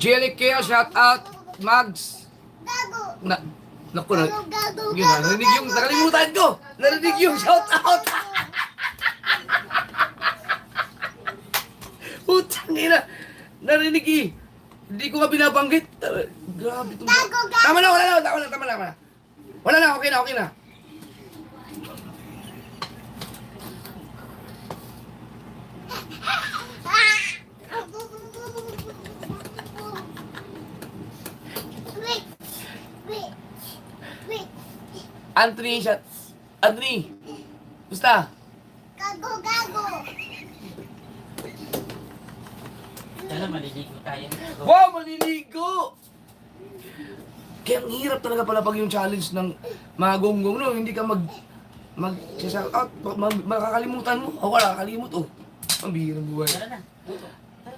Jelly Kale, shout out. Mags. Na, naku na. Yun na, narinig yung, nakalimutan ko. Narinig yung shout out. Putang ina. Narinig eh. Hindi ko nga binabanggit. Grabe itong... Tama na, wala na, tama na. Wala na, okay na. Anthony, shot. Anthony, gusta? Gago. Sana maliligo tayo. Wow, maliligo! Kaya ang hirap talaga pala pag yung challenge ng mga gonggong, no? Hindi ka shout out, makakalimutan mo. O wala, kalimut, oh. Ang bihirang buhay. Tara na.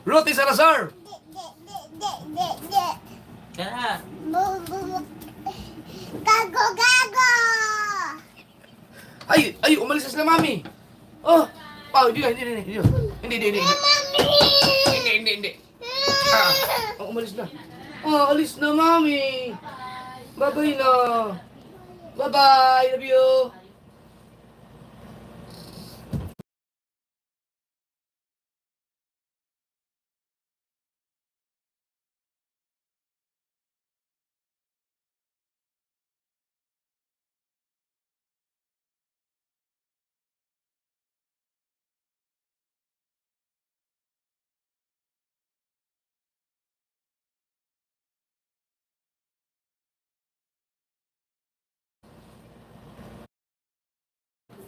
Ruti Salazar! Tara. Gago. Ay, umalis na sila, mami. Oh, hindi. Hindi. Hindi. Umalis na. Alis na, mami. Bye-bye na. Bye-bye, love you.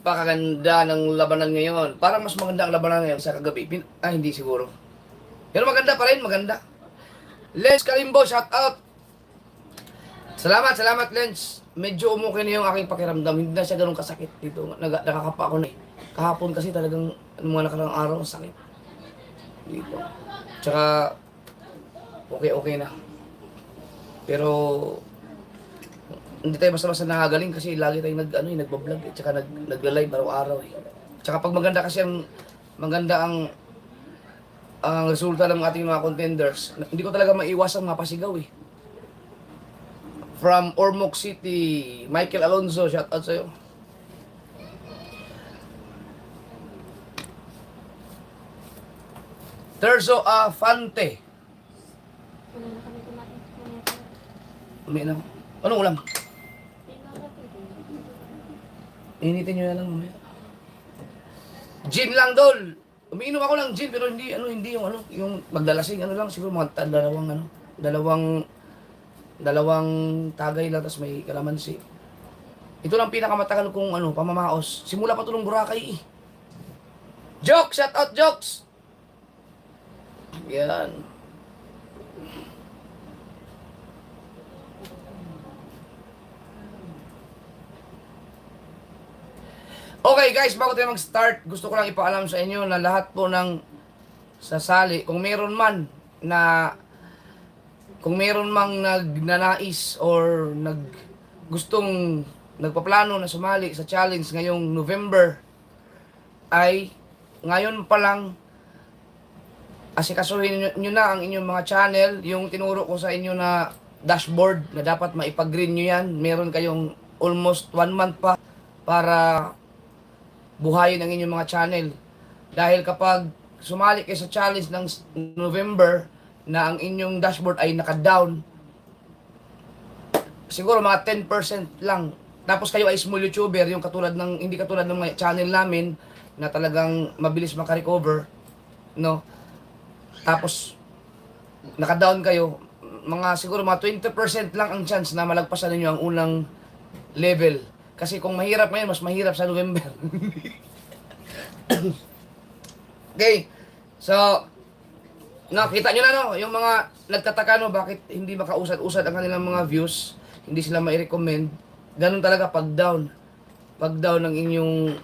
Pakaganda ng labanan ngayon. Parang mas maganda ang labanan ngayon sa kagabi. Hindi siguro. Pero maganda pa rin, maganda. Lens Kalimbo, shout out. Salamat, Lens. Medyo umukay na yung aking pakiramdam. Hindi na siya ganun kasakit dito. Nakakapa ako na eh. Kahapon kasi talagang mga nakarang araw ang sakit. Dito. Tsaka, okay na. Pero, hindi tayo basta-basta nakagaling kasi lagi tayong nagbablog eh. Tsaka nagla-live araw-araw eh. Tsaka pag maganda kasi maganda ang resulta ng ating mga contenders, hindi ko talaga maiwasang mapasigaw eh. From Ormoc City, Michael Alonzo, shout out sa'yo. Terzo Fante. Anong ulam? Initin nyo na lang mamaya. Gin lang, Dol. Umiinom ako ng gin pero hindi yung magdalasing lang siguro mga dalawang tagay lang tapos may kalamansi. Ito lang pinakamatagal kong pamamaos. Simula pa to ng Boracay eh. Jokes, shout out Jokes. Yan. Okay guys, bago tayo mag-start, gusto ko lang ipaalam sa inyo na lahat po ng sasali, kung meron mang nagnanais or nagpaplano na sumali sa challenge ngayong November, ay ngayon pa lang asikasuhin nyo na ang inyong mga channel, yung tinuro ko sa inyo na dashboard na dapat maipag-green nyo yan. Meron kayong almost 1 month pa para buhayin ang inyong mga channel. Dahil kapag sumali kayo sa challenge ng November na ang inyong dashboard ay naka-down, siguro mga 10% lang. Tapos kayo ay small YouTuber, yung hindi katulad ng mga channel namin na talagang mabilis maka-recover, no? Tapos naka-down kayo, siguro mga 20% lang ang chance na malagpasan ninyo ang unang level. Kasi kung mahirap ngayon, mas mahirap sa November. Okay. So, nakita nyo na yung mga nagtataka bakit hindi makausad-usad ang kanilang mga views, hindi sila mai-recommend. Ganun talaga pag down ng inyong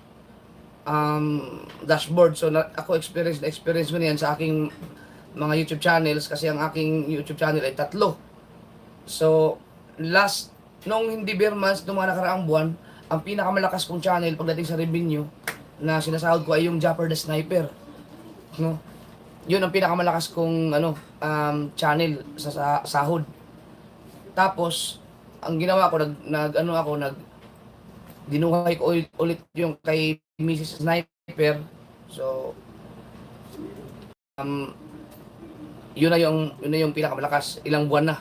dashboard. So, ako experience ko na yan sa aking mga YouTube channels kasi ang aking YouTube channel ay 3. So, nung hindi bare months, nung mga nakaraang buwan, ang pinakamalakas kong channel pagdating sa revenue na sinasahod ko ay yung Japper the Sniper. No? Yun ang pinakamalakas kong channel sa sahod. Tapos ang ginawa ko dinuhay ko ulit yung kay Mrs. Sniper. So um, yun na yung pinakamalakas, ilang buwan na.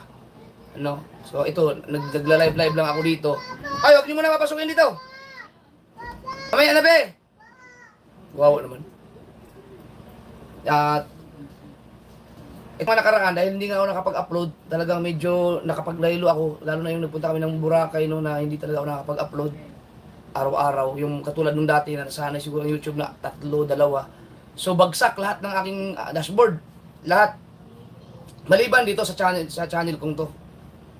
Ano? So ito, nagla-live lang ako dito. Ay, huwag niyo muna papasukin dito. Mamaya na, be. Wow naman. At ito mga nakaraan, dahil hindi nga ako nakapag-upload, talagang medyo nakapaglaylo ako, lalo na yung nagpunta kami ng Boracay no, na hindi talaga ako nakapag-upload araw-araw. Yung katulad nung dati na nasanay siguro ng YouTube na 3, 2. So bagsak lahat ng aking dashboard. Lahat. Maliban dito sa channel kong to.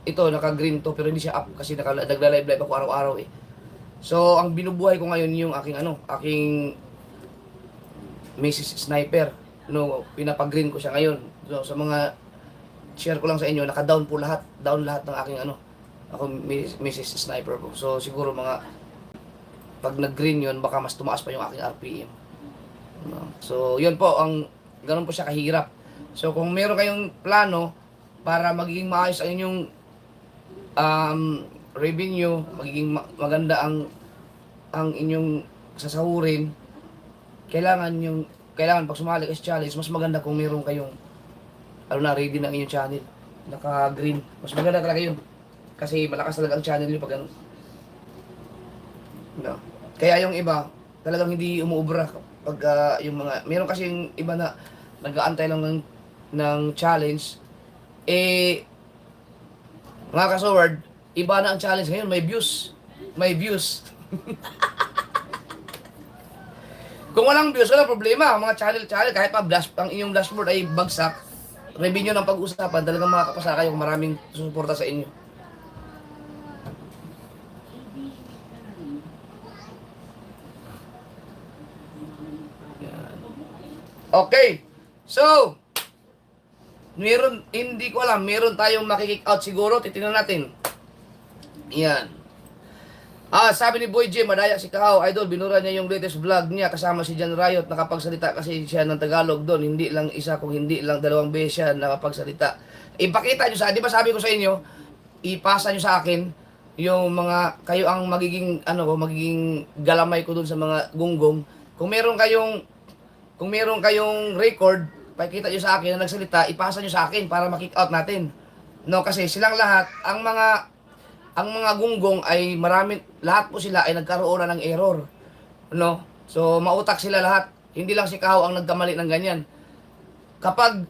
Ito naka-green to pero hindi siya up kasi nagla-live ako araw-araw eh. So ang binubuhay ko ngayon yung aking Mrs. Sniper. No, pinapag-green ko siya ngayon. So sa mga share ko lang sa inyo, naka-down po lahat. Down lahat ng aking ako Mrs. Sniper po. So siguro mga pag nag-green yun, baka mas tumaas pa yung aking RPM. No? So yun po, ganun po siya kahirap. So kung meron kayong plano para magiging maayos ang inyong revenue, magiging maganda ang inyong sasahurin, kailangan pag sumali kayo sa challenge, mas maganda kung meron kayong ready na ang inyong channel, naka-green. Mas maganda talaga yun. Kasi malakas talaga ang channel nyo pag ano. No. Kaya yung iba, talagang hindi umuubra pag yung mga, meron kasi yung iba na nag-aantay lang ng challenge, mga kasword, iba na ang challenge ngayon, may views. May views. Kung walang views, walang problema. Mga channel, kahit pa ang inyong dashboard ay bagsak, revenue ng pag-usapan, talagang makakapasa kayo kung maraming susuporta sa inyo. Yan. Okay. So, hindi ko alam, meron tayong makikick out siguro, titingnan natin. Yan. Sabi ni Boy J, madaya si Kahaw, idol, binura niya yung latest vlog niya kasama si John Riot, nakapagsalita kasi siya ng Tagalog doon, hindi lang isa, kung hindi lang 2 beses siya nakapagsalita. Ipakita nyo di ba sabi ko sa inyo, ipasa nyo sa akin, yung mga, kayo ang magiging galamay ko doon sa mga gunggong. Kung meron kayong record, pakita nyo sa akin na nagsalita, ipasa nyo sa akin para makick out natin. No, kasi silang lahat, ang mga gunggong ay lahat po sila ay nagkaroon na ng error. No? So, mautak sila lahat. Hindi lang si Kahaw ang nagkamali ng ganyan. Kapag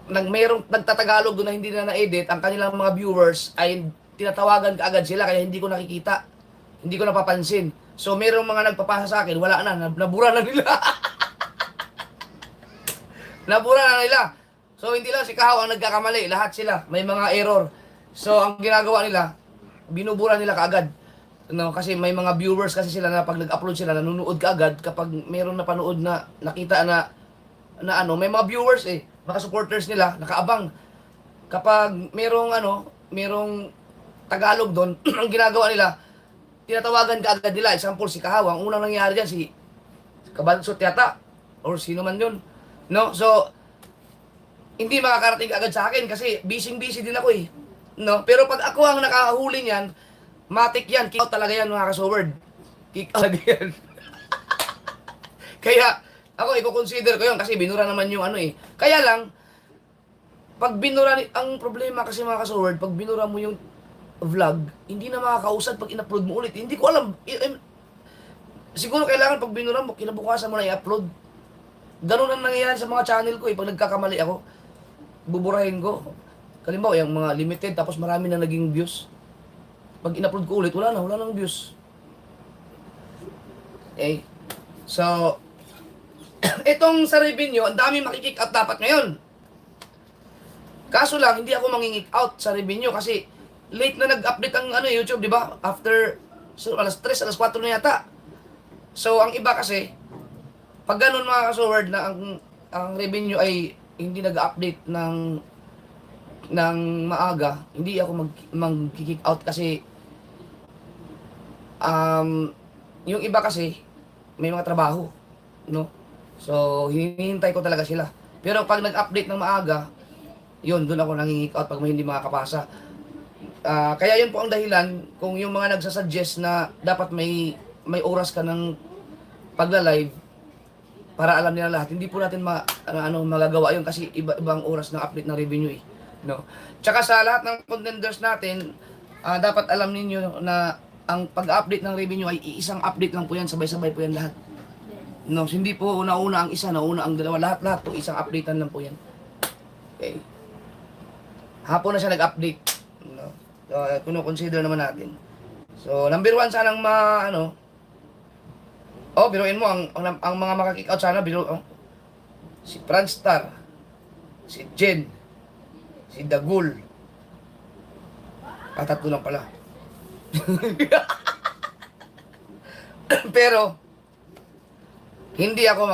mayroong nagtatagalog doon na hindi na na-edit, ang kanilang mga viewers ay tinatawagan kaagad sila kaya hindi ko nakikita. Hindi ko napapansin. So, mayroong mga nagpapasa sa akin, wala na, nabura na nila. Nabura na nila. So, hindi lang si Kahaw ang nagkakamali. Lahat sila, may mga error. So, ang ginagawa nila, binubura nila kaagad. No, kasi may mga viewers kasi sila na pag nag-upload sila, nanonood kaagad kapag mayroong napanood na nakita na may mga viewers mga supporters nila, nakaabang. Kapag merong Tagalog doon, ang ginagawa nila, tinatawagan kaagad nila. Example, si Kahaw, ang unang nangyari diyan, si Kabansot yata, or sino man yun. No, so, hindi makakarating agad sa akin kasi busy din ako No, pero pag ako ang nakahuli niyan, matik yan, kick out talaga yan mga kasoward. Kick out yan. Kaya, ako i-consider ko yun kasi binura naman yung Kaya lang, pag binura, ang problema kasi mga kasoward, pag binura mo yung vlog, hindi na makakausad pag in-upload mo ulit. Hindi ko alam. Siguro kailangan pag binura mo, kinabukasan mo na i-upload. Ganun ang nangyayari sa mga channel ko pag nagkakamali ako, buburahin ko. Kalimbawa, yung mga limited, tapos marami na naging views. Pag in-upload ko ulit, wala nang views. So, itong sa revenue, ang dami makikick out dapat ngayon. Kaso lang, hindi ako mangingick out sa revenue kasi late na nag-update ang YouTube, di ba? After, alas 3, alas 4 na yata. So, ang iba kasi, pag ganun mga kasoward na ang revenue ay hindi nag-update ng maaga, hindi ako mag-kick out kasi yung iba kasi may mga trabaho, no? So, hinihintay ko talaga sila. Pero pag nag-update ng maaga, yun, doon ako nangingik out pag may hindi makakapasa. Kaya yun po ang dahilan kung yung mga nagsasuggest na dapat may oras ka ng pagla-live para alam nila lahat. Hindi po natin magagawa yun kasi iba-ibang oras ng update ng revenue eh. No? Tsaka sa lahat ng contenders natin, dapat alam ninyo na ang pag-update ng revenue ay isang update lang po yan, sabay-sabay po yan lahat. No, hindi po nauna ang isa, nauna ang dalawa, lahat-lahat po isang updatean lang po yan. Okay. Hapon na siya nag-update. No. So, consider naman natin. So, number 1 sanang biruin mo ang mga makakick out sana, si Franstar, si Jen, si Dagul. Tatlo lang pala. Pero hindi ako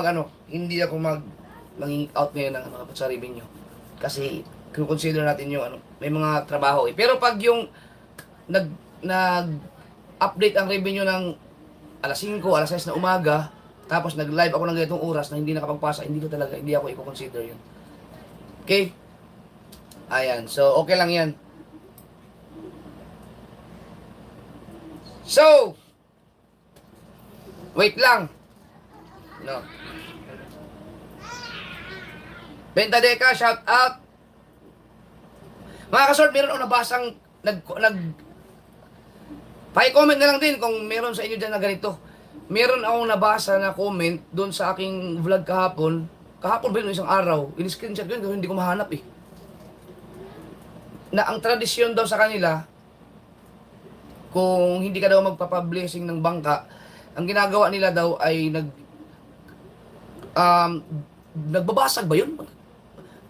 mag-out ngayon ng sa revenue. Kasi kung consider natin yung may mga trabaho eh. Pero pag yung nag-update ang revenue ng alas 5, alas 6 na umaga, tapos nag-live ako ng ganitong oras na hindi nakapagpasa, hindi ako i-consider yun. Okay? Ayan. So, okay lang yan. So, wait lang. No. Benta Deca, shout out. Mga kasort, meron ako nabasang pa-comment na lang din kung meron sa inyo dyan na ganito. Meron akong nabasa na comment doon sa aking vlog kahapon. Kahapon ba yun, isang araw? In-screenshot ko yun kasi hindi ko mahanap eh. Na ang tradisyon daw sa kanila, kung hindi ka daw magpapablessing ng bangka, ang ginagawa nila daw ay nagbabasag ba yun?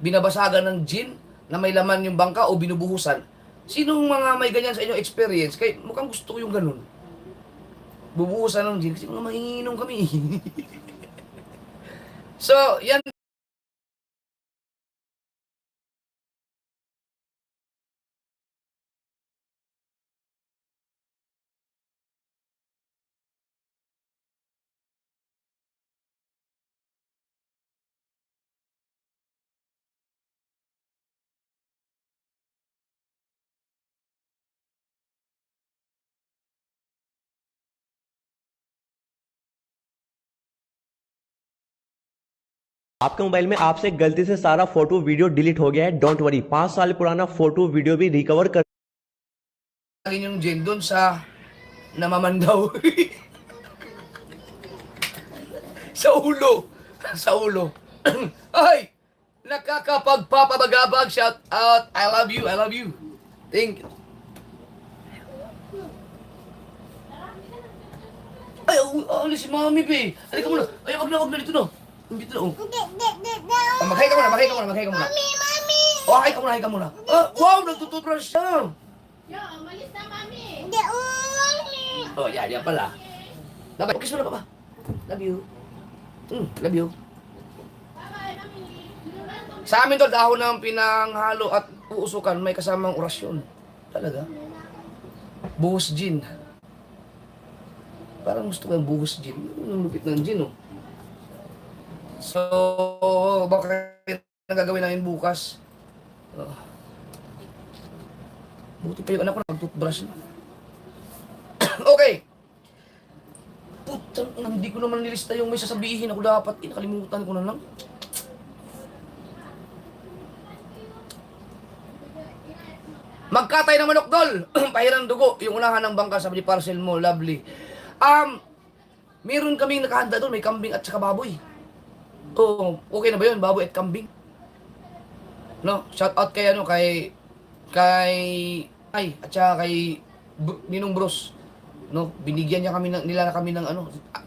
Binabasagan ng gin na may laman yung bangka o binubuhusan. Sinong mga may ganyan sa inyong experience? Kaya mukhang gusto ko yung ganun. Bubuhusan ng gin kasi mga manginginom kami. So, yan. आपके मोबाइल में आपसे गलती से सारा photo video delete हो गया है, don't worry, 5 साल पुराना फोटो वीडियो भी रिकवर कर Yung gin doon sa namamandaw. Sa ulo. Sa ulo. Ay! Nakakapagpapabagabag. Shout out. I love you. I love you. Thank you. Ay, alis si Mami, be. Halika muna. Ay, wag na dito na. Dito na, oh. Maghay ka muna. Mami, mami. Oh, hay ka muna. Wow, nagtututbrush siya. Yo, umalis na, mami. Hindi, mami. Oh, yan pala. Dapat, kiss mo na, papa. Love you. Love you. Bye-bye, mami. Sa amin to, dahon ng pinanghalo at uusukan, may kasamang orasyon. Talaga. Buhos gin. Parang gusto ko yung buhos gin. Yung lupit ng gin, oh. So, baka nagagawin namin bukas. Buti pa yung anak ko nag-toothbrush na. Okay. Putang, hindi ko naman nilista yung may sasabihin ako dapat. Nakalimutan ko na lang. Magkatay ng manok, Dol. Pahirang dugo. Yung unahan ng bangka, sabi ni parcel mo, lovely. Meron kaming nakahanda doon. May kambing at saka baboy. Oh, okay na ba yun? Baboy at kambing? No? Shout out kay at saka kay Ninong Bros. No? Binigyan nila kami ng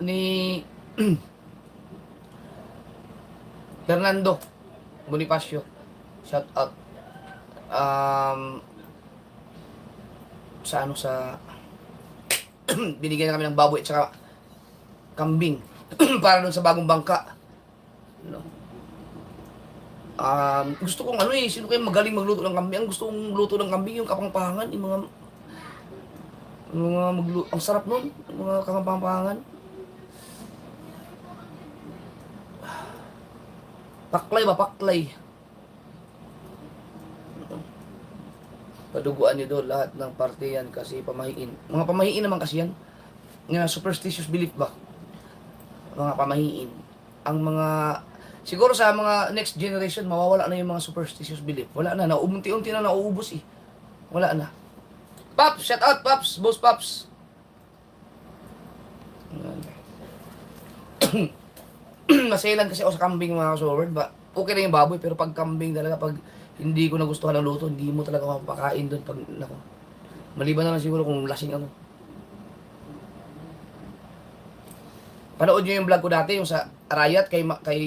ni Fernando Bonifacio. Shout out. Sa binigyan na kami ng baboy at saka kambing para doon sa bagong bangka. No? Gusto kong sino kayo magaling magluto ng kambing? Ang gusto kong luto ng kambing yung kapangpangan, yung mga ang sarap nun, yung mga kapangpangan. Paklay ba? Paklay. Paduguan niyo doon lahat ng parte yan kasi pamahiin. Mga pamahiin naman kasi yan. Nga superstitious belief ba? Mga pamahiin. Ang mga, siguro sa mga next generation, mawawala na yung mga superstitious belief. Wala na, unti-unti na nauubos eh. Wala na. Pops, shout out Pops, Boss Pops. Maselan kasi ako sa kambing mga kasoward ba? Okay na yung baboy pero pag kambing talaga, pag hindi ko nagustuhan ang luto, hindi mo talaga mapapakain doon pag nako. Maliban na lang siguro kung lasing ako. Panood nyo yung vlog ko dati, yung sa Arayat, kay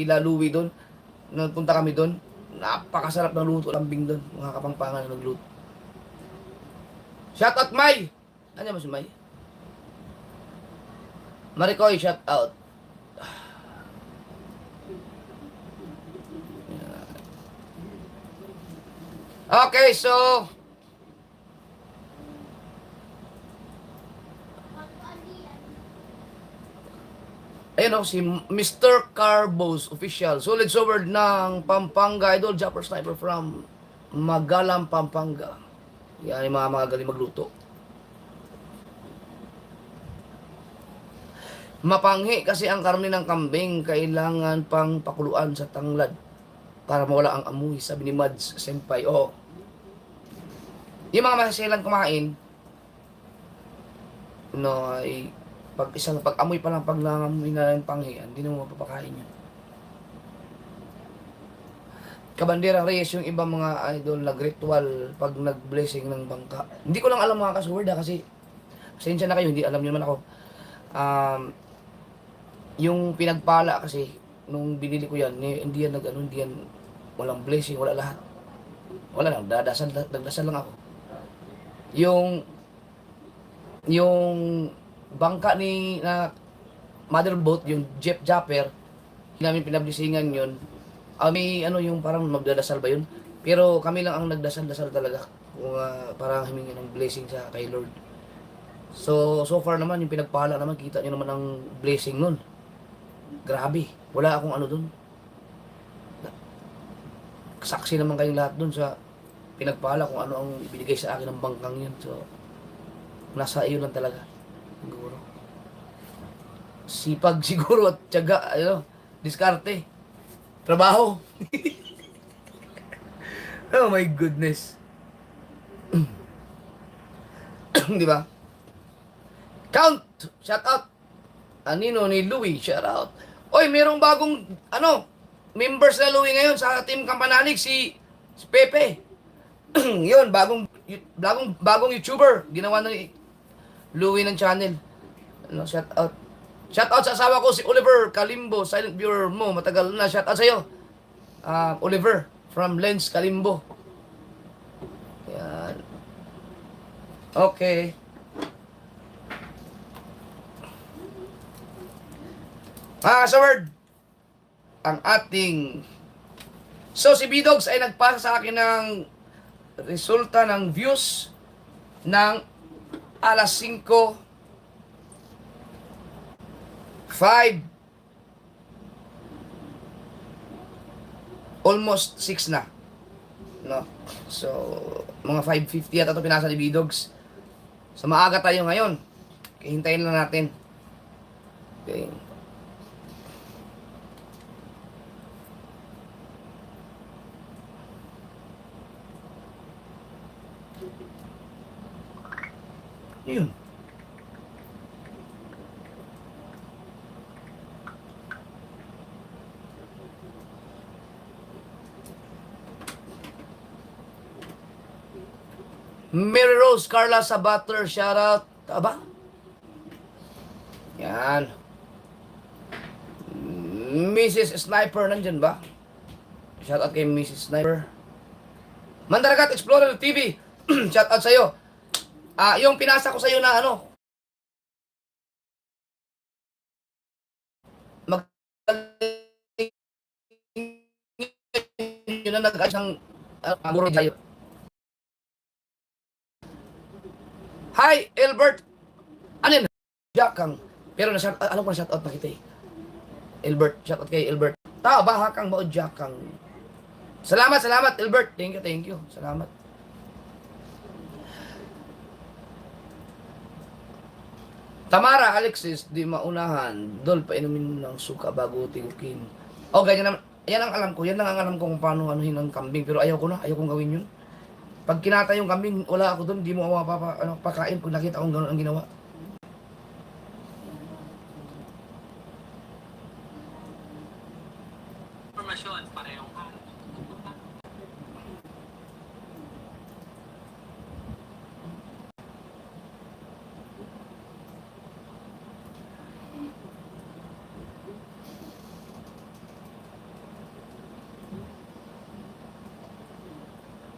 La Louie doon. Nagpunta kami doon. Napakasarap ng luto, lambing doon. Mga kapangpangan na nagluto. Shout out, May! Ano ba si May? Maricoy, shout out. Okay, so ayun o, si Mr. Carbos official. Solid sword ng Pampanga Idol. Japper Sniper from Magalang, Pampanga. Yan yung mga magaling magluto. Mapanghi kasi ang karne ng kambing kailangan pang pakuluan sa tanglad para mawala ang amoy, sabi ni Mads Senpai. Oo. Yung mga masasilang kumain, no, ay pag amoy pa lang, pag nangamoy na yung panghi, hindi na mo mapapakain yun. Kabandera Reyes, yung ibang mga idol nag-ritual pag nag-blessing ng bangka. Hindi ko lang alam mga kasuward kasi pasensya na kayo, hindi alam nyo naman ako. Yung pinagpala kasi, nung binili ko yan, hindi yan hindi yan, walang blessing, wala lahat. Wala lang, nagdasal lang ako. Yung bangka ni na mother boat, yung Jeff Japper, namin pinablesingan yun. May yung parang magdadasal ba yun? Pero kami lang ang nagdasal-dasal talaga kung parang humingi ng blessing sa kay Lord. So far naman, yung pinagpala naman, kita nyo naman ang blessing nun. Grabe, wala akong dun. Saksi naman kayong lahat dun sa pinagpala kung ano ang ibinigay sa akin ng bangkang yun. So, nasa iyo lang talaga. Siguro. Sipag siguro at tiyaga, diskarte. Trabaho. Oh my goodness. Di ba? Count! Shout out! Anino ni Louie, shout out. Oy, merong bagong, members na Louie ngayon sa Team Kampanalig, si Pepe. Yun, bagong YouTuber. Ginawa ni Louie ng channel. Shout out. Shout out sa asawa ko, si Oliver Kalimbo, silent viewer mo, matagal na. Shout out sa'yo. Oliver, from Lens Kalimbo. Yan. Okay. Mga kasaward, ang ating... So, si B-Dogs ay nagpasa sa akin ng resulta ng views ng alas 5:05. Almost 6 na. No? So, mga 5:50 yata ito pinasa ni B-Dogs. So, maaga tayo ngayon. Kaya hintayin lang natin. Okay. Yun. Mary Rose Carla Sabater, shout out. Aba? Yan. Mrs. Sniper, nandyan ba? Shout out kay Mrs. Sniper. Mandaragat Explorer TV, shout out sa'yo. Yung pinasa ko sa'yo na yun na nag-ayos ng muro tayo. Hi, Elbert! Ano yun? Yakang. Pero alam ko na shoutout na kita eh. Elbert, shoutout kay Elbert. Tao, baha kang maudya kang. Salamat, salamat, Albert. Thank you. Salamat. Tamara, Alexis, di maunahan. Dol, painumin mo ng suka bago tingkin. O, ganyan naman. Yan ang alam ko. Yan lang ang alam ko kung paano anuhin ang kambing. Pero ayaw ko na. Ayaw kong gawin yun. Pag kinata yung kambing, wala ako doon. Di mo pakain pag nakita kong gano'n ang ginawa. Informasyon, parehong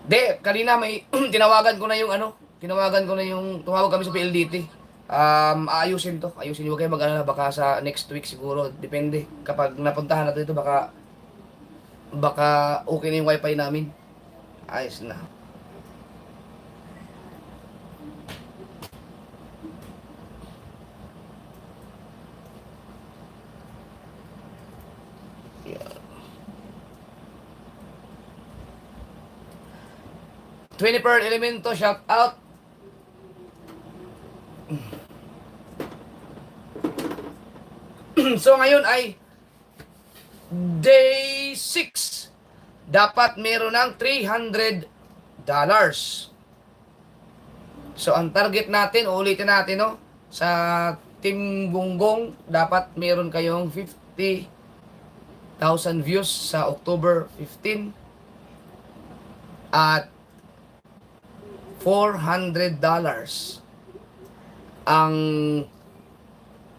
De, kanina may tinawagan ko na yung tumawag kami sa PLDT. Ayusin to. Ayusin, huwag kayo mag-alala, baka sa next week siguro, depende. Kapag napuntahan natin ito, baka okay na yung wifi namin. Ayos na. Yeah. 24 Elemento, shout out. So ngayon ay day 6. Dapat meron ng $300. So ang target natin, ulitin natin, no? Sa Team Gonggong, dapat meron kayong 50,000 views sa October 15. At $400. Ang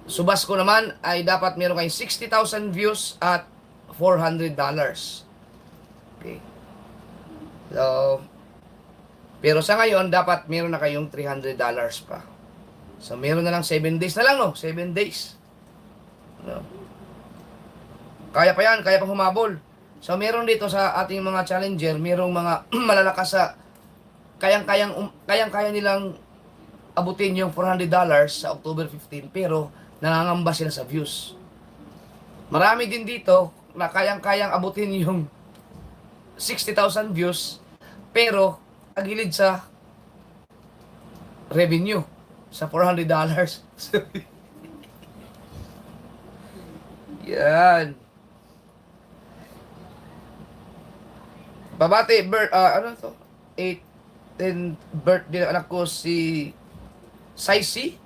subas ko naman ay dapat meron kayong 60,000 views at $400. Okay. So, pero sa ngayon, dapat meron na kayong $300 pa. So, meron na lang 7 days na lang, no? 7 days. No? Kaya pa yan, kaya pa humabol. So, meron dito sa ating mga challenger, merong mga malalakas sa kayang-kaya nilang abutin yung $400 sa October 15, pero nangangamba sila sa views. Marami din dito na kayang-kayang abutin yung 60,000 views, pero agilid sa revenue sa $400. Yan. Babati, ano to? 10 birthday ng anak ko si Saisi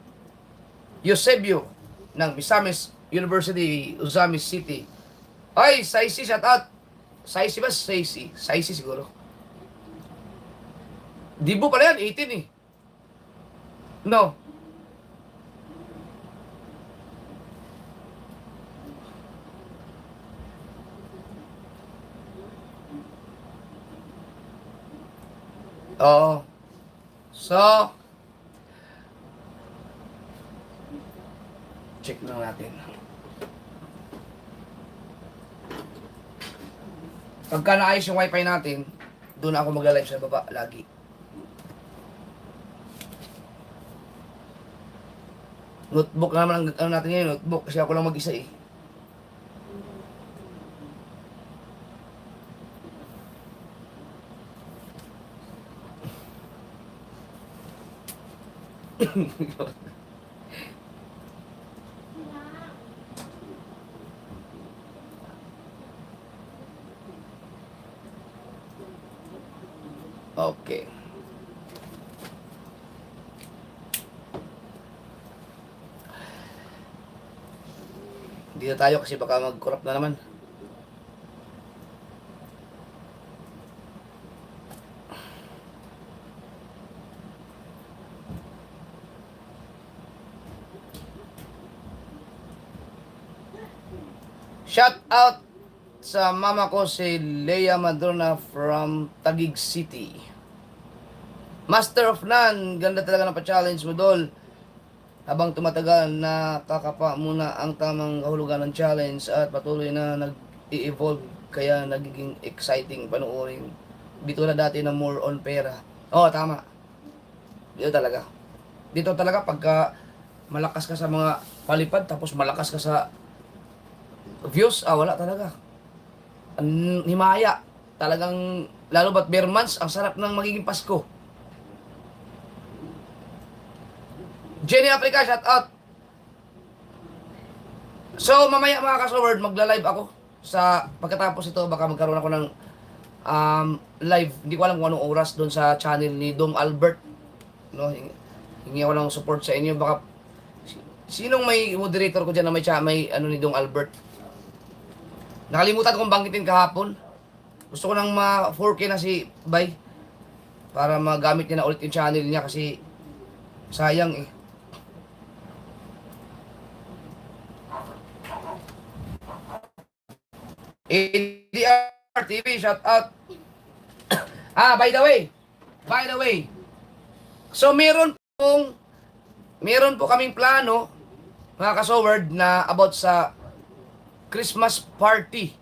Eusebio ng Misamis University, Uzamis City. Ay, Saisi, shout out. Saisi ba? Saisi. Saisi siguro. Dibo pala yan, 18 eh. No. Oo. So, check na natin. Pagka naayos yung wifi natin, doon ako mag-live sa baba lagi. Notebook naman ang ano natin ngayon, notebook. Kasi ako lang mag-isa eh. Okay. Dito tayo kasi baka mag-corrupt na naman. Shout out sa mama ko si Leia Madrona from Taguig City. Master of None, ganda talaga ng pa-challenge mo, Dol. Habang tumatagal, nakakapa muna ang tamang kahulugan ng challenge at patuloy na nag-i-evolve, kaya nagiging exciting panoorin. Dito na dati na more on pera. Oo, tama. Dito talaga pagka malakas ka sa mga palipad tapos malakas ka sa views, wala talaga. Ang himaya. Talagang, lalo ba't bare months, ang sarap ng magiging Pasko. Jenny Africa, shout out. So, mamaya mga ka-Sword, magla-live ako. Sa pagkatapos ito, baka magkaroon ako ng live. Hindi ko alam kung anong oras doon sa channel ni Dong Albert. No, hingi ako ng support sa inyo. Baka, sinong may moderator ko dyan na may ano ni Dong Albert? Nakalimutan kong banggitin kahapon. Gusto ko nang ma-4K na si Bay. Para magamit niya na ulit yung channel niya kasi sayang eh. ADR TV, shout out. By the way. So meron po kaming plano mga ka-Sword na about sa Christmas party.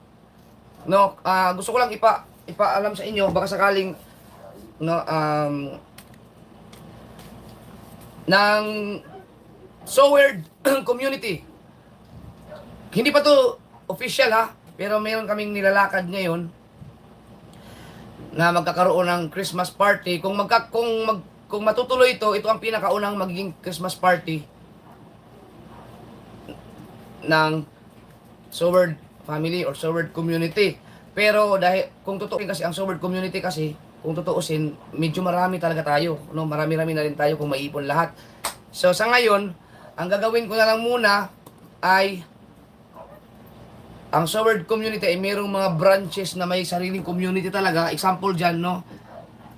No, gusto ko lang ipaalam sa inyo baka sakaling no ng Sword community. Hindi pa to official ha, pero meron kaming nilalakad ngayon na magkakaroon ng Christmas party. Kung matutuloy ito ang pinakaunang magiging Christmas party ng Sword family or Sword community. Pero dahil kung tutuusin kasi ang Sword community kasi, kung tutuusin, medyo marami talaga tayo, no? Marami-rami na rin tayo kung maipon lahat. So sa ngayon, ang gagawin ko na lang muna ay ang Sword community ay mayroong mga branches na may sariling community talaga. Example dyan, no?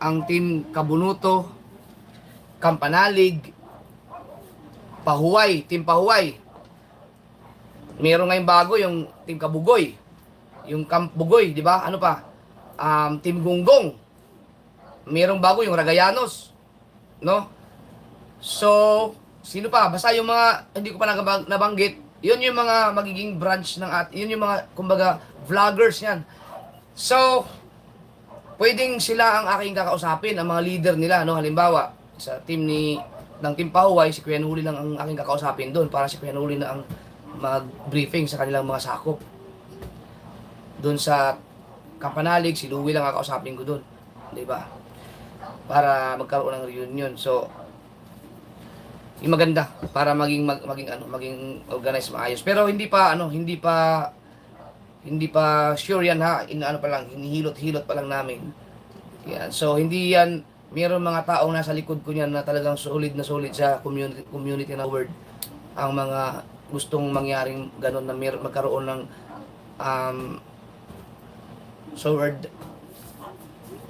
Ang Team Kabunuto, Kampanalig, Pahuway, Team Pahuway. Meron ngayong bago yung Team Kabugoy. Yung Camp Bugoy, di ba? Ano pa? Team Gunggong. Merong bago yung Ragayanos. No? So, sino pa? Basta yung mga, hindi ko pa nabanggit, yun yung mga magiging branch ng yun yung mga, kumbaga, vloggers yan. So, pwedeng sila ang aking kakausapin, ang mga leader nila, no? Halimbawa, sa team ng Team Pahuway, si Kuya Nuli lang ang aking kakausapin doon para si Kuya Nuli na ang mag-briefing sa kanilang mga sakop. Doon sa Kampanalig, si Louie lang kakausapin ko doon. Di ba? Para magkaroon ng reunion. So, yung maganda para maging organized, maayos. Pero hindi pa sure yan ha. Hinihilot-hilot pa lang namin. Yan. So, hindi yan, mayroon mga taong nasa likod ko niyan na talagang solid sa community na word. Ang mga gustong mangyaring ganun na magkaroon ng Sword,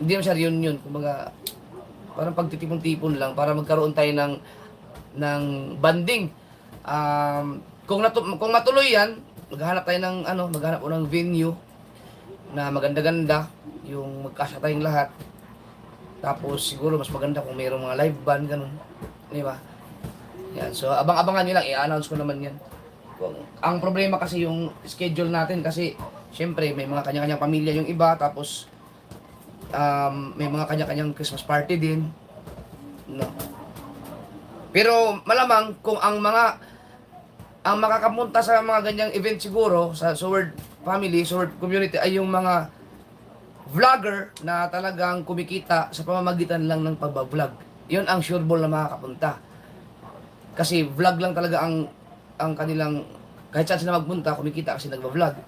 hindi naman siya reunion, kumbaga parang pagtitipon-tipon lang para magkaroon tayo ng banding. Kung matuloy yan, maghanap po ng venue na maganda-ganda, yung magkasya tayong lahat. Tapos siguro mas maganda kung mayroong mga live band ganun, di ba? Yan, so abang-abangan niyo lang, i-announce ko naman yan. Ang problema kasi yung schedule natin kasi syempre may mga kanya-kanyang pamilya yung iba, tapos may mga kanya-kanyang Christmas party din, no. Pero malamang kung ang makakapunta sa mga ganyang event siguro sa Sword family, Sword community ay yung mga vlogger na talagang kumikita sa pamamagitan lang ng pagbablog. Yun ang sure ball na makakapunta. Kasi vlog lang talaga ang kanilang, kahit saan sila magpunta, kumikita kasi nagba-vlog.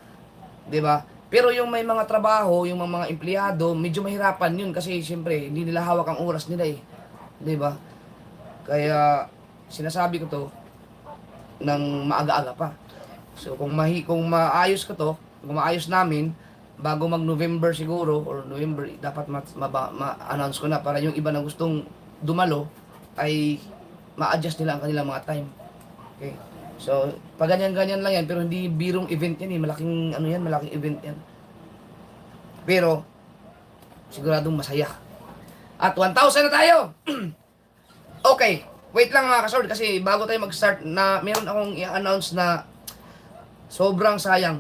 'Di ba? Pero yung may mga trabaho, yung mga empleyado, medyo mahirapan yun kasi siyempre hindi nila hawak ang oras nila eh. 'Di ba? Kaya sinasabi ko 'to ng maaga-aga pa. So kung maayos ko 'to, kung maayos namin bago mag-November siguro or November, dapat ma-announce ko na para yung iba na gustong dumalo ay ma-adjust nila ang kanilang mga time. Okay? So, pag ganyan-ganyan lang yan, pero hindi birong event yan eh. Malaking event yan. Pero, siguradong masaya. At 1,000 na tayo! Okay, wait lang mga kasord, kasi bago tayo mag-start na meron akong i-announce na sobrang sayang.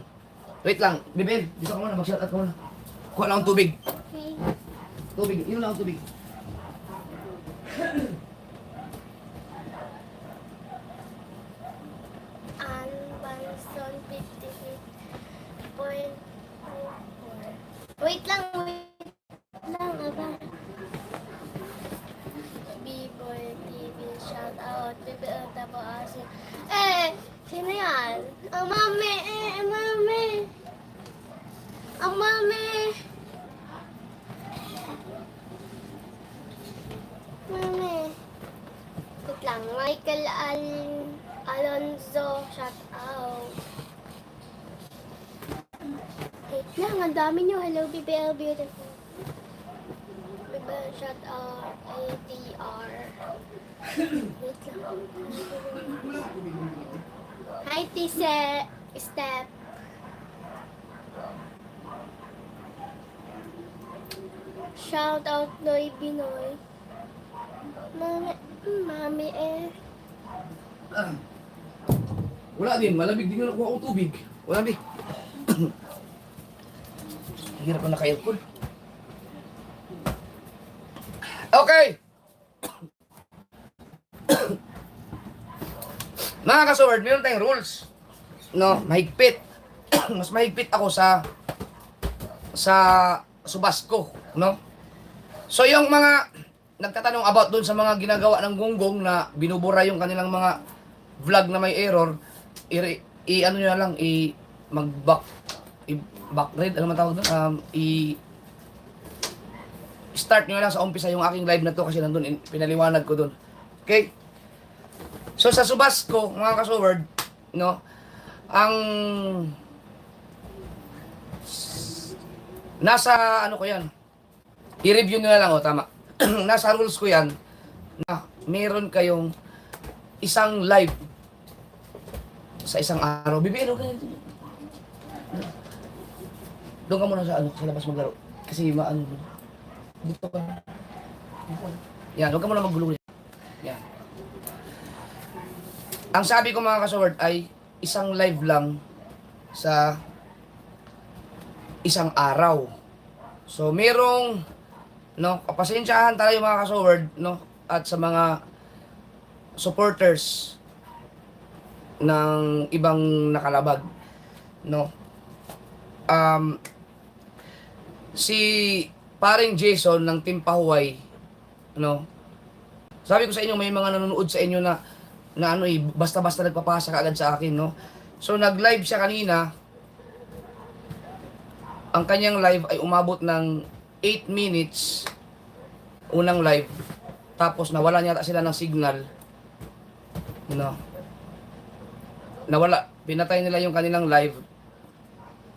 Wait lang, Bibel, dito ka muna, mag-shout out ka muna. Kuha lang akong tubig. Tubig, yun lang akong tubig. Anbanson 58.4 Wait lang, aba. B-Boy TV, shout out. BBL Tabo Asin. Sino yan? Ang mami, mami. Ang mami. Mami. Wait lang, Michael Alonzo, shout out. Wait lang, ang dami nyo. Hello, BBL Beautiful. BBL, shout out. ATR. Wait lang. Hi, Tise. Step. Shout out, Noy Binoy. Mami Wala din, malamig din yung nakuha ko tubig. Wala din. Hirap na naka-aircon. Okay! Mga ka-sword, meron tayong rules. No, mahigpit. Mas mahigpit ako sa Subasco, no? So yung mga nagtatanong about dun sa mga ginagawa ng gunggong na binubura yung kanilang mga vlog na may error, ano nyo na lang, back-read, ano man tawag doon? Start nyo lang sa umpisa yung aking live na to kasi nandun, pinaliwanag ko dun. Okay? So sa Subasco, mga ka-sword, no, ang nasa ano ko yan, i-review nyo na lang, tama. Nasa rules ko yan, na meron kayong isang live sa isang araw. Bibi, ano ka? Doon ka muna sa labas maglaro. Kasi maano dito ka. Yan, huwag ka muna maggulo. Yan. Ang sabi ko mga ka-sword ay isang live lang sa isang araw. So, merong, no, kapasensyahan tayo mga ka-sword, no, at sa mga supporters ng ibang nakalabag, no. Si paring Jason ng Team Pahuway, no, sabi ko sa inyo, may mga nanonood sa inyo na basta-basta nagpapasa kaagad sa akin, no. So, nag-live siya kanina. Ang kanyang live ay umabot ng 8 minutes, unang live. Tapos, nawala yata sila ng signal. No. Nawala. Pinatay nila yung kanilang live.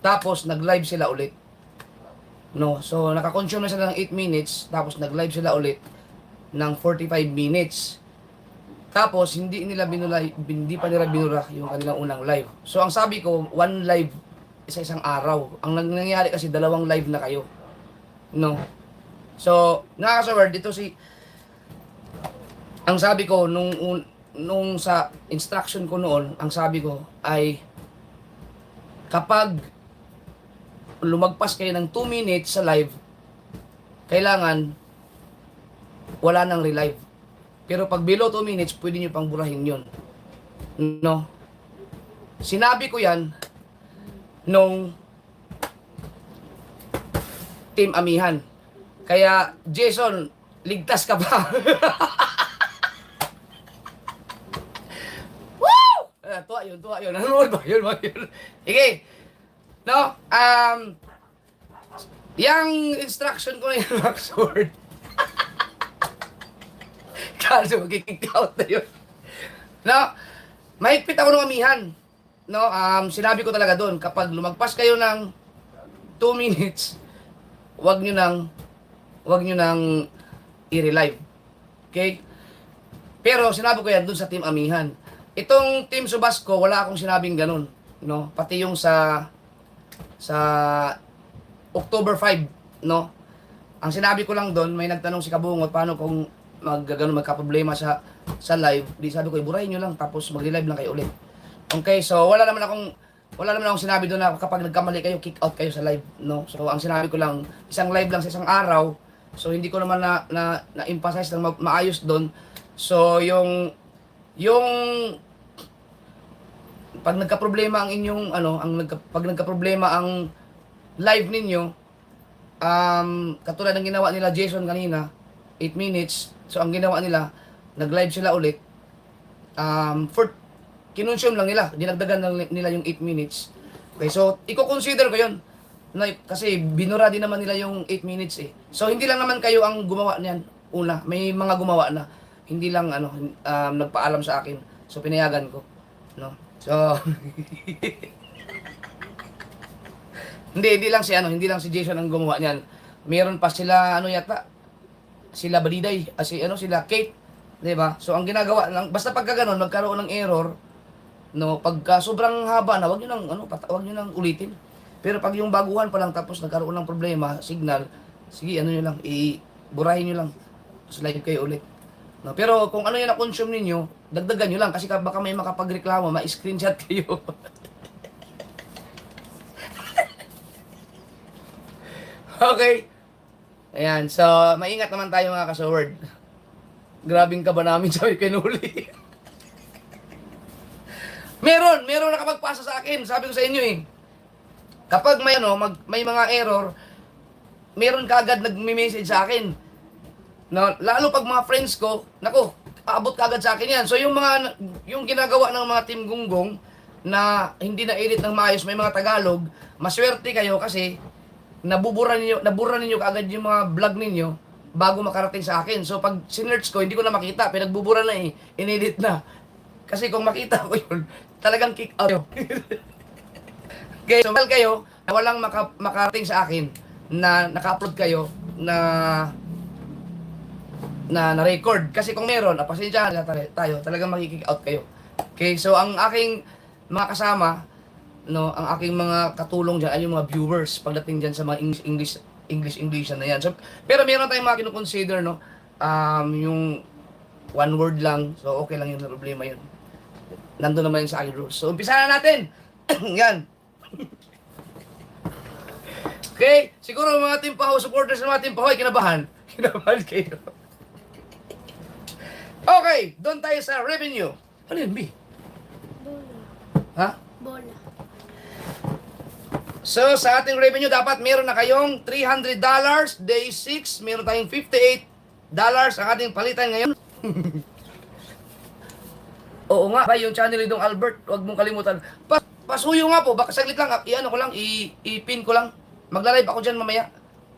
Tapos, nag-live sila ulit. No. So, nakakonsume na sila ng 8 minutes. Tapos, nag-live sila ulit ng 45 minutes. Tapos, hindi pa nila binura yung kanilang unang live. So, ang sabi ko, one live isa-isang araw. Ang nangyayari kasi, 2 live na kayo. No. So, nakaka-sword, dito ang sabi ko, nung sa instruction ko noon, ang sabi ko ay, kapag lumagpas kayo ng 2 minutes sa live, kailangan, wala nang relive. Pero pag below 2 minutes, pwede nyo pang burahin yun. No? Sinabi ko yan nung Team Amihan. Kaya, Jason, ligtas ka pa. Woo! Tuwa yun. Nanonood ba? Yun. Sige. No? Yung instruction ko na yun, Maxword. Kaso magkikick out na yun. No? Mahigpit ako ng amihan. No? Sinabi ko talaga doon, kapag lumagpas kayo ng 2 minutes, wag nyo nang i-relive. Okay? Pero sinabi ko yan doon sa Team Amihan. Itong Team Subasco, wala akong sinabing ganun. No? Pati yung sa October 5, no? Ang sinabi ko lang doon, may nagtanong si Kabungot, paano kung magka-problema sa live? Di sabi ko, iburahin nyo lang, tapos mag-live lang kayo ulit. Okay, so wala naman akong sinabi doon na kapag nagkamali kayo, kick out kayo sa live, no? So ang sinabi ko lang, isang live lang sa isang araw. So hindi ko naman na-emphasize ng maayos doon. So yung pag nagka-problema ang inyong pag nagka-problema ang live ninyo, katulad ng ginawa nila Jason kanina, 8 minutes. So, ang ginawa nila, nag-live sila ulit. For kinonsume lang nila, dinagdagan lang nila yung 8 minutes. Okay, so, i-consider ko yun. Kasi binura din naman nila yung 8 minutes eh. So, hindi lang naman kayo ang gumawa niyan. Una, may mga gumawa na. Hindi lang, nagpaalam sa akin. So, pinayagan ko. No? So, hindi lang si Jason ang gumawa niyan. Meron pa sila, sila Baliday, sila Kate. 'Di ba? So, ang ginagawa lang, basta pagka ganun, magkaroon ng error, no, pagka sobrang haba na, wag niyo nang ulitin. Pero pag yung baguhan pa lang tapos nagkaroon ng problema, signal, sige, niyo lang, burahin niyo lang. Slide kayo ulit. No, pero kung ano yung na-consume ninyo, dagdagan niyo lang kasi baka may makapagreklamo, ma-screenshot kayo. Okay. Ayan, so maingat naman tayo mga kasaward. Grabing kaba namin sabi kay Nuli. meron nakapagpasa sa akin, sabi ko sa inyo eh. Kapag may mga error, meron kaagad nagme-message sa akin. No, lalo pag mga friends ko, nako, aabot kaagad sa akin 'yan. So yung ginagawa ng mga Team Gunggong na hindi na edit ng maayos, may mga Tagalog, maswerte kayo kasi nabura ninyo kaagad yung mga vlog ninyo bago makarating sa akin. So pag sinearch ko, hindi ko na makita, pinagbubura na inedit na. Kasi kung makita ko yun, talagang kick out yun. Okay, so mahal kayo na walang makarating sa akin na naka-upload kayo na record. Kasi kung meron, pasensyahan na tayo, talagang makiki-kick out kayo. Okay, so ang aking mga kasama, no, ang aking mga katulong diyan ay yung mga viewers pagdating diyan sa mga English na yan. So, pero meron tayong mga kino-consider, no, yung one word lang. So, okay lang yung problema yun. Nandun naman yun sa aking rules. So, umpisa na natin. Yan. Okay, siguro mga Team Pahoy, supporters ng mga Team Pahoy, kinabahan. Kinabahan kayo. Okay, doon tayo sa revenue. Ano yun, B? Bola. Ha? Bola. So, sa ating revenue, dapat meron na kayong $300. Day 6, meron tayong $58 ang ating palitan ngayon. Oo nga, yung channel ni Dong Albert, huwag mong kalimutan. Pasuyo nga po, baka saglit lang, i-pin ko lang. Magla-live ako dyan mamaya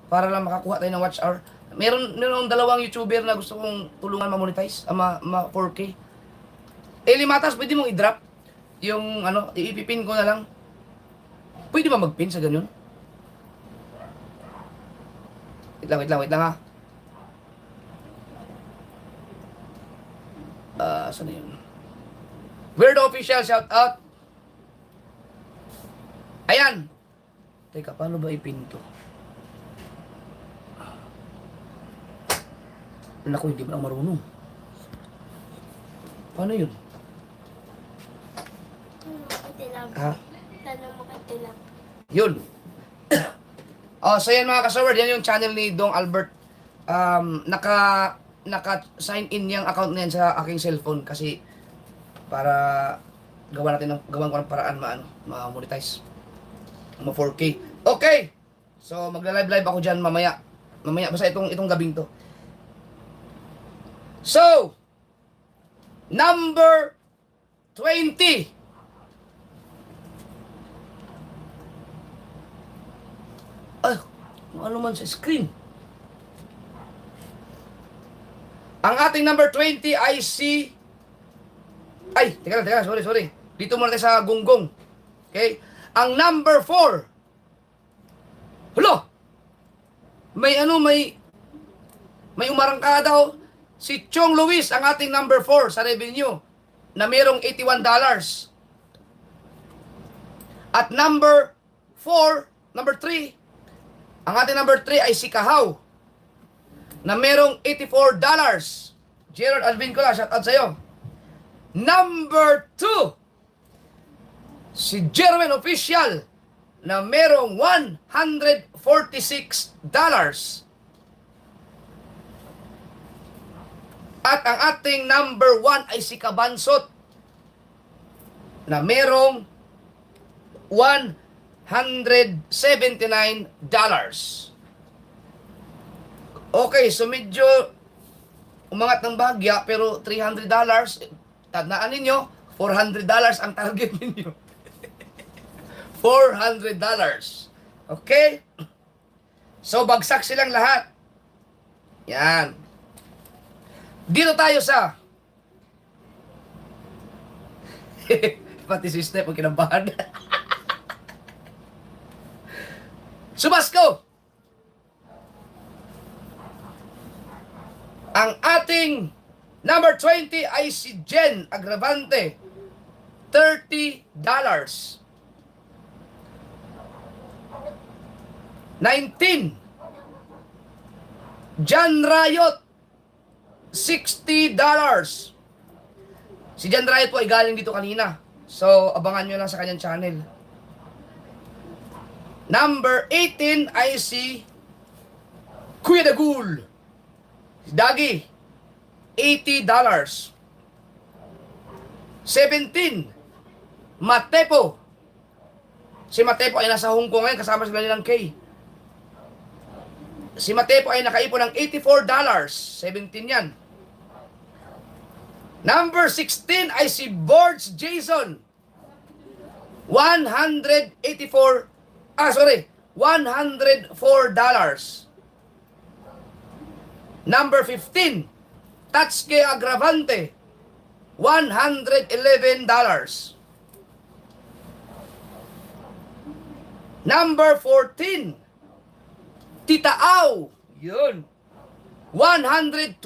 para lang makakuha tayo ng watch hour. Meron dalawang YouTuber na gusto kong tulungan ma-monetize, 4K. Limatas, pwede mong i-drop yung ipipin ko na lang. Pwede ba mag-pin sa ganyan? Wait lang ha. Saan na yun? Weirdo Official, shout out. Ayan. Teka, paano ba ipin to? Naku, hindi mo na marunong. Paano yun? Ha? Tanong mo kay Tilang. Yun. So yan mga kasaward, yan yung channel ni Dong Albert. Naka-sign in yung account na yan sa aking cellphone kasi para gawan ko ng paraan ma-monetize. Ma 4K. Okay. So magla-live ako diyan mamaya. Basta itong gabing to. So, number 20. Ano man sa screen. Ang ating number 20 ay si... teka lang, sorry. Dito muna tayo sa Gunggong. Okay? Ang number 4. Hulo! May umarangka daw. Si Chong Luis, ang ating number 4 sa revenue, na mayroong $81. At number 3, ang ating number 3 ay si Kahaw, na mayroong $84. Gerald Alvincola, shout out sa'yo. Number 2, si Jerwin Official, na mayroong $146. At ang ating number 1 ay si Kabansot, na merong $179. Okay, so medyo umangat ng bahagya, pero $300, tandaan ninyo, $400 ang target ninyo. $400. Okay? So, bagsak silang lahat. Yan. Dito tayo sa pati si Steph, ang kinabahan. Subasko! Ang ating number 20 ay si Jen Agravante. $30. 19. Jan Rayot. $60. Si Jan Rayot po ay galing dito kanina. So, abangan nyo lang sa kanyang channel. Number 18 ay si Kuya Dagul. Si Dagi. $80. 17. Matepo. Si Matepo ay nasa Hong Kong ngayon kasama sa kanilang K. Si Matepo ay nakaipon ng $84. 17 yan. Number 16 ay si Borge Jason. $104. Number 15, Tatsuke Agravante. $111. Number 14, Tita Au. Yun. $120.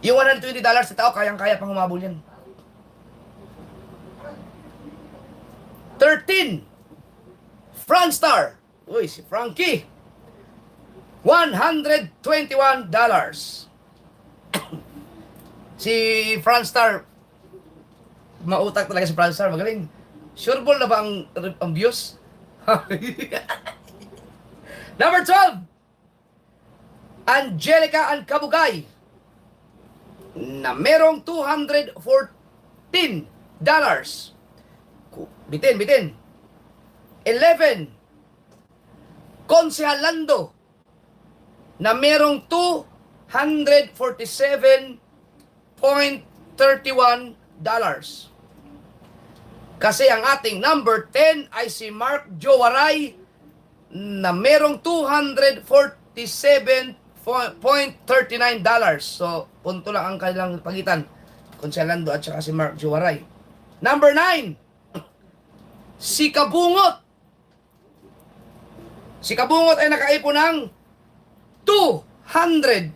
Yung $120 sa tao, kayang-kaya pang humabol yan. 13. Franstar. Uy, si Frankie. $121. Si Franstar, mautak talaga si Franstar, magaling. Sureball na ba ang views? Number 12. Angelica Ancabugay na merong $214. Bitin. 11. Konsehal Lando na merong $247.31. Kasi ang ating number 10 ay si Mark Jowaray na merong $247.39. So, punto lang ang kanilang pagitan. Konsehal Lando at saka si Mark Jowaray. Number 9, si Kabungot. Si Kabungot ay nakaipon ng $276.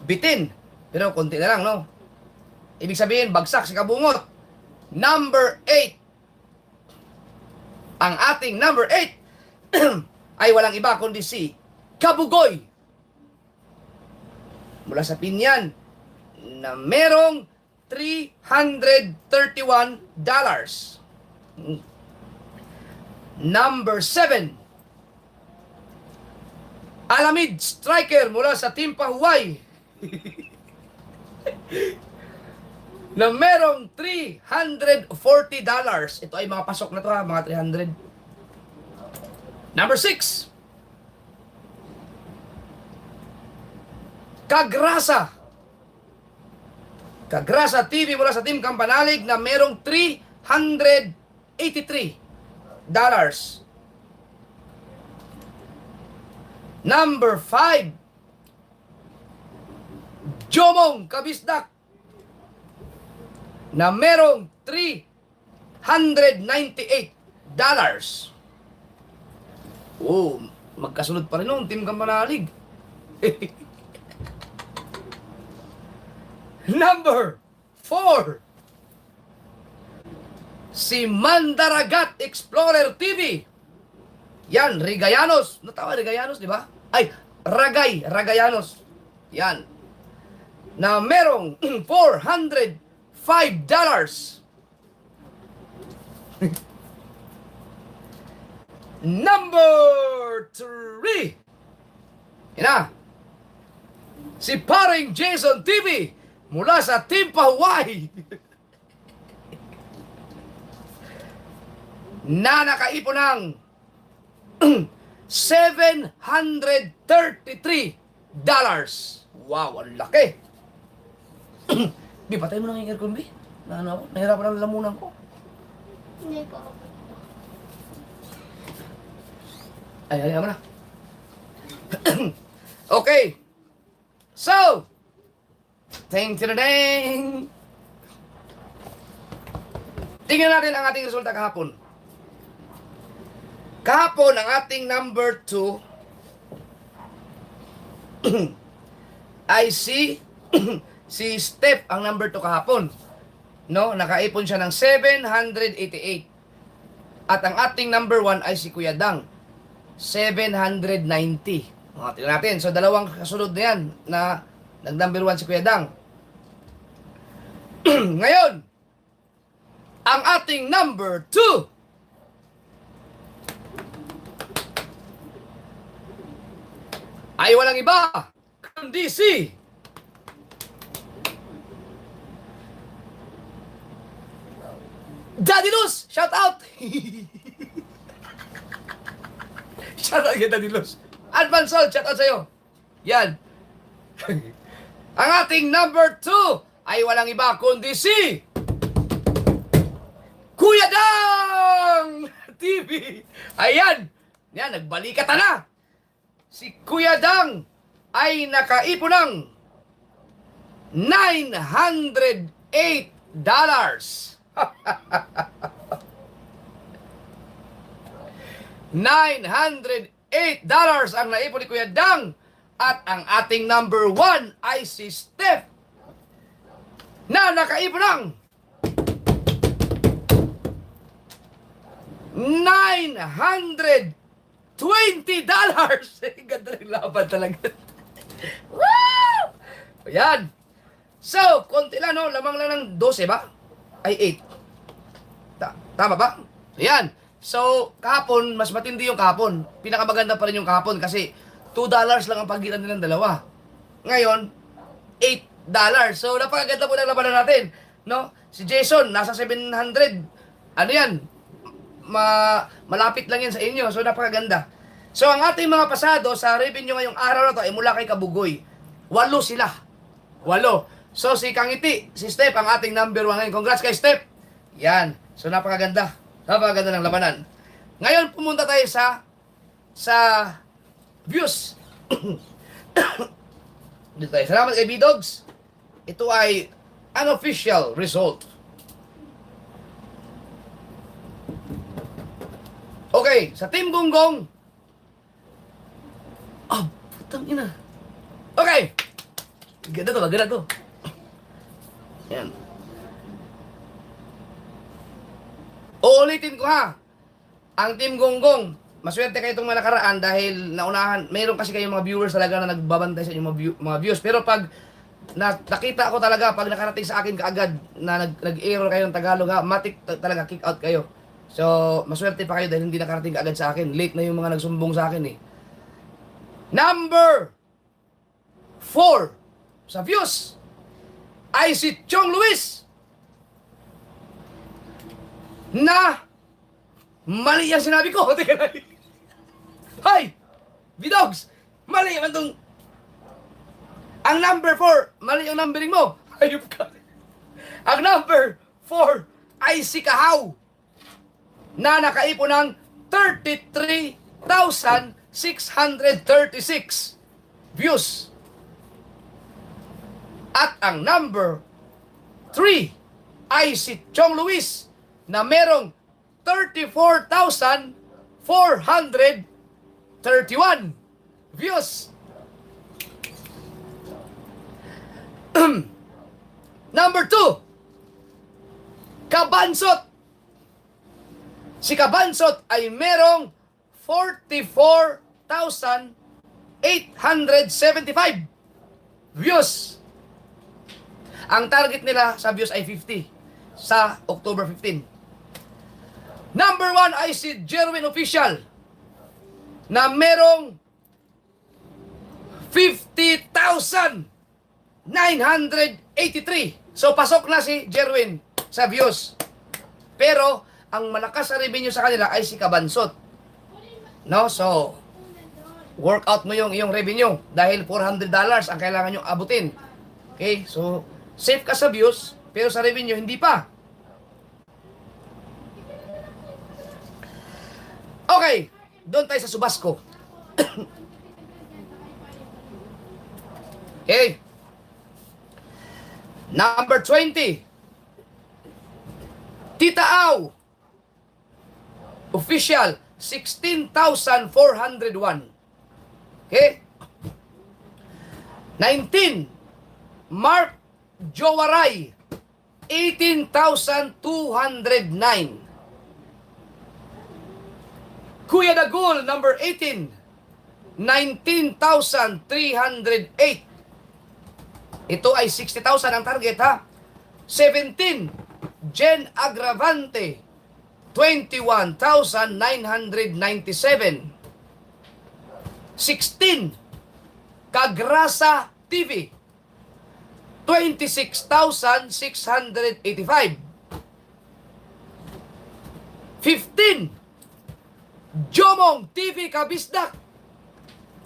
Bitin. Pero konti na lang, no? Ibig sabihin, bagsak si Kabungot. Number 8. Ang ating number 8 ay walang iba kundi si Kabugoy. Mula sa Pinyan na merong $331. Number 7. Alamid Striker mula sa Team Pahuway na merong $340. Ito ay mga pasok na to ha, mga 300. Number 6. Kagrasa TV mula sa Team Kampanalig na merong $383. Number 5. Jomong Kabisdak na merong $398. Oh, magkasunod pa rin nung Team Kampanalig. Number 4. Si Mandaragat Explorer TV. Yan, Rigayanos. Natawa, Rigayanos, di ba? Ay, Ragayanos. Yan. Na merong $405. Number 3. Yan na. Si Paring Jason TV mula sa Team Pahuway na nakaipon ng $733. Wow, ang laki. Bi, patay mo na yung aircon, Bi. Na ano ako, nahirapan ang lamunan ko. Hindi po. Ay, ayaw mo na. Okay. So, ting ding. Tingnan natin ang ating resulta kahapon. Kahapon, ang ating number 2 ay si Steph ang number 2 kahapon. No, nakaipon siya ng 788. At ang ating number 1 ay si Kuya Dang, 790. Tingnan natin. So, dalawang kasunod na yan na nag-number 1 si Kuya Dang. Ngayon, ang ating number 2 ay walang iba kundi si Daddy Luz! Shout out! Shout out kay Daddy Luz. Advance all, shout out sa'yo. Yan. Ang ating number 2 ay walang iba kundi si Kuya Dang TV. Ayan. Yan, nagbalikatan na. Si Kuya Dang ay nakaipon ng $908. $908 ang naipon ni Kuya Dang. At ang ating number 1 ay si Steph na nakaipon ng $920. Ganda rin laban talaga. Woo! Ayan. So, konti lang, no? Lamang lang ng 12 ba? Ay, 8. Tama ba? Ayan. So, kahapon, mas matindi yung kahapon. Pinakamaganda pa rin yung kahapon kasi $2 lang ang pagitan nilang dalawa. Ngayon, $8. So, napakaganda po ng labanan natin. No? Si Jason, nasa 700. Ano yan? Malapit lang yan sa inyo. So, napakaganda. So, ang ating mga pasado sa revenue ngayong araw na to ay mula kay Kabugoy. 8 sila. 8. So, si Kangiti, si Steph, ang ating number 1 ngayon. Congrats kay Steph. Yan. So, napakaganda. Napakaganda ng labanan. Ngayon, pumunta tayo sa views. Dito tayo. Salamat kay B-Dogs. Ito ay unofficial result. Okay, sa Team Gonggong. Putang ina. Okay. Ganda to, ganda to. Yan. Uulitin ko ha. Ang Team Gonggong, maswerte kayo itong mga nakaraan dahil naunahan, mayroon kasi kayong mga viewers talaga na nagbabantay sa inyong mga views. Pero pag nakita ko talaga, pag nakarating sa akin kaagad na nag-error kayo ng Tagalog ha, matik talaga kick out kayo. So, maswerte pa kayo dahil hindi nakarating kaagad sa akin. Late na yung mga nagsumbong sa akin eh. Number 4 sa views ay si Chong Luis na mali ang sinabi ko. Hi! B-Dogs! Mali naman itong ang number 4, mali yung numbering mo. Ayup ka. Ang number 4 ay si Kahaw na nakaipon ng 33,636 views. At ang number 3 ay si Chong Luis na merong 34,431 views. Number 2, Kabansot. Si Kabansot ay merong 44,875 views. Ang target nila sa views ay 50 sa October 15. Number 1 ay si Jerwin Official na merong 50,983. So pasok na si Jerwin sa views. Pero ang malakas sa revenue sa kanila ay si Kabansot. No? So, work out mo yung iyong revenue dahil $400 ang kailangan nyo abutin. Okay? So, safe ka sa views, pero sa revenue, hindi pa. Okay, doon tayo sa Subasco. Okay. Number 20. Tita Au. Official, 16,401. Okay. 19. Mark Jowaray, 18,209. Kuya Dagul, number 18, 19,308. Ito ay 60,000 ang target, ha? 17, Jen Agravante, 21,997. 16, Kagrasa TV, 26,685. 15, Jomong TV Kabisdak,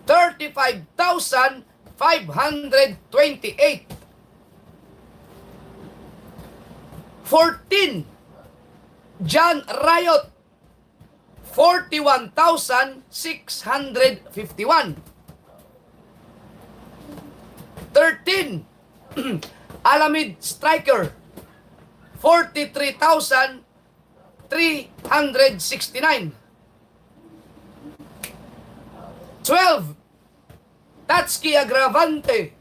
35,528. 14, John Riot, 41,651. 13, Alamid Striker, 43,369. 12, Tatsuki Agravante,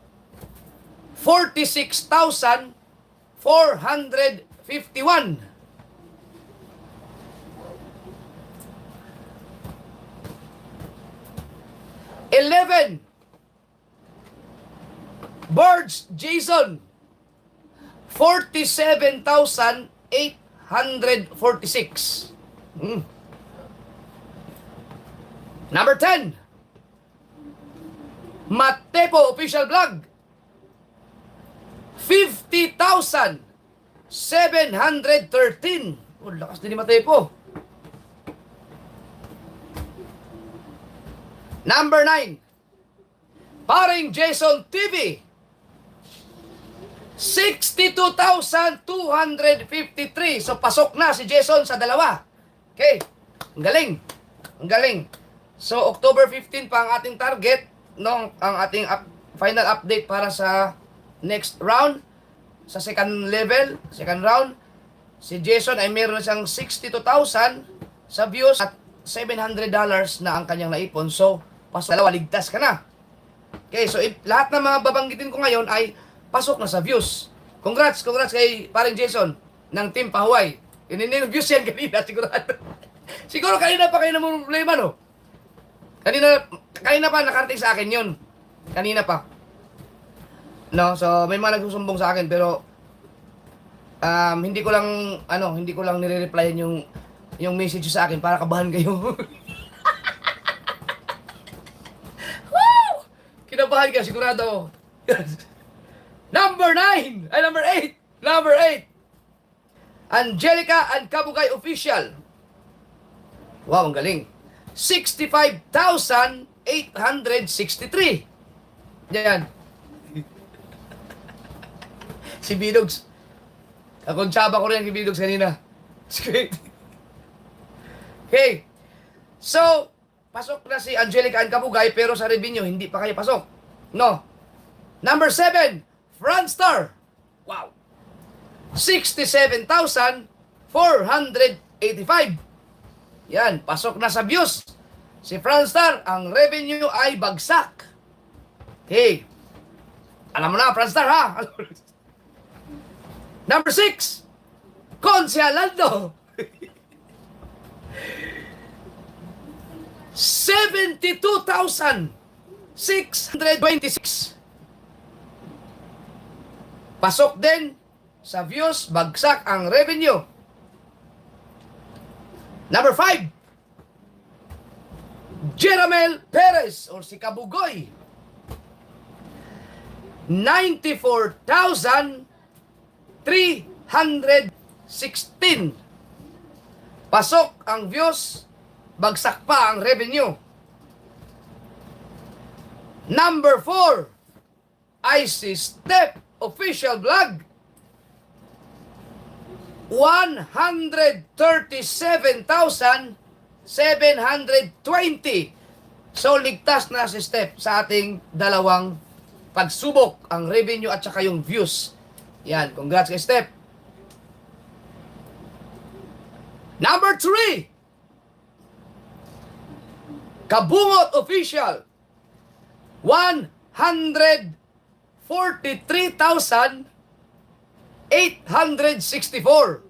46,451. 11, Birds Jason, 47,846. Number 10, Matepo Official Vlog, 50,713. Oh, lakas din ni Matepo. Number 9, Paring Jason TV, 62,253. So, pasok na si Jason sa dalawa. Okay. Ang galing. Ang galing. So, October 15 pa ang ating target, no? Ang ating final update para sa next round. Sa second level, second round, si Jason ay meron na siyang 62,000 sa views at $700 na ang kanyang naipon. So, pasok dalawa, ligtas ka na. Okay, so lahat ng mga babanggitin ko ngayon ay pasok na sa views. Congrats kay paring Jason ng Team Pahuay. Yung views yan kanina, sigurado. Siguro kanina pa kayo na problema, no? Kanina pa nakarating sa akin yun. Kanina pa. No, so may mga nagsusumbong sa akin pero hindi ko lang nire-replyan yung message sa akin para kabahan kayo. Kinabahan ka, sigurado ako. Number 8. Number 8. Angelica and Kabugay Official. Wow, ang galing. 65,863. Yan. Si Bidogs. Kakontsaba ko rin si Bidogs kanina. Okay. So, pasok na si Angelica and Kabugay pero sa revenue hindi pa kayo pasok. No. Number 7, Franstar. Wow. 67,485. Yan, pasok na sa views. Si Franstar, ang revenue ay bagsak. Okay. Alam mo na, Franstar, ha? Number 6, Consialando. 72,626. Pasok din sa views, bagsak ang revenue. Number 5, Jeramel Perez or si Kabugoy. 94,316. Pasok ang views, bagsak pa ang revenue. Number 4 ay si Step Official Vlog. 137,720. So, ligtas na si Step sa ating dalawang pagsubok, ang revenue at saka yung views. Yan, congrats kay Step. Number 3, Kabungot Official. 143,864.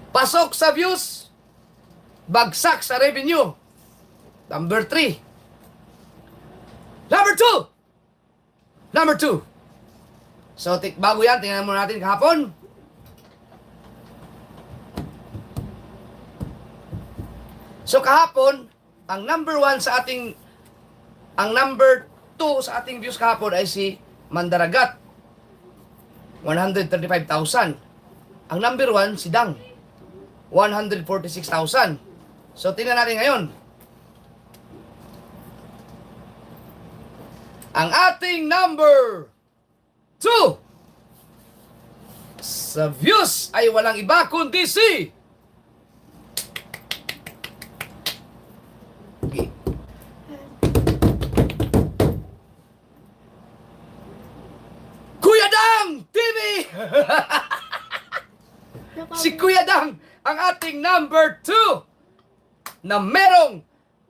Pasok sa views, bagsak sa revenue. Number 3. Number 2. So, bago yan, tingnan muna natin kahapon. So, kahapon, ang number 2 sa ating views kahapon ay si Mandaragat. 135,000. Ang number 1, si Dang. 146,000. So, tingnan natin ngayon. Ang ating number 2 sa views ay walang iba kundi si Kuya Dang TV! Si Kuya Dang ang ating number 2 na merong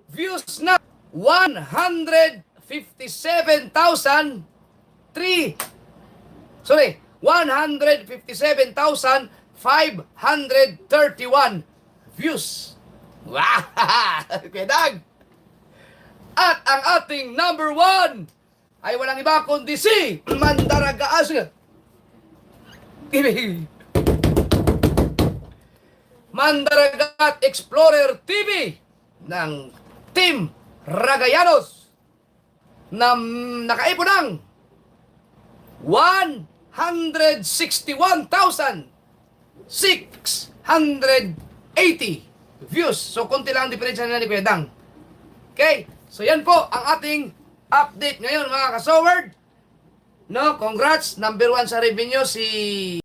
views na 157,531 views. Wow! Kuya Dang! At ang ating number 1 ay walang iba kundi si Mandaragaas TV. Mandaragat Explorer TV ng Team Ragayanos na nakaipon ng 161,680 views. So, konti lang ang diferensya nila ni Kuya Dang. Okay? So, yan po ang ating update ngayon, mga kasoward. No, congrats. Number 1 sa revenue si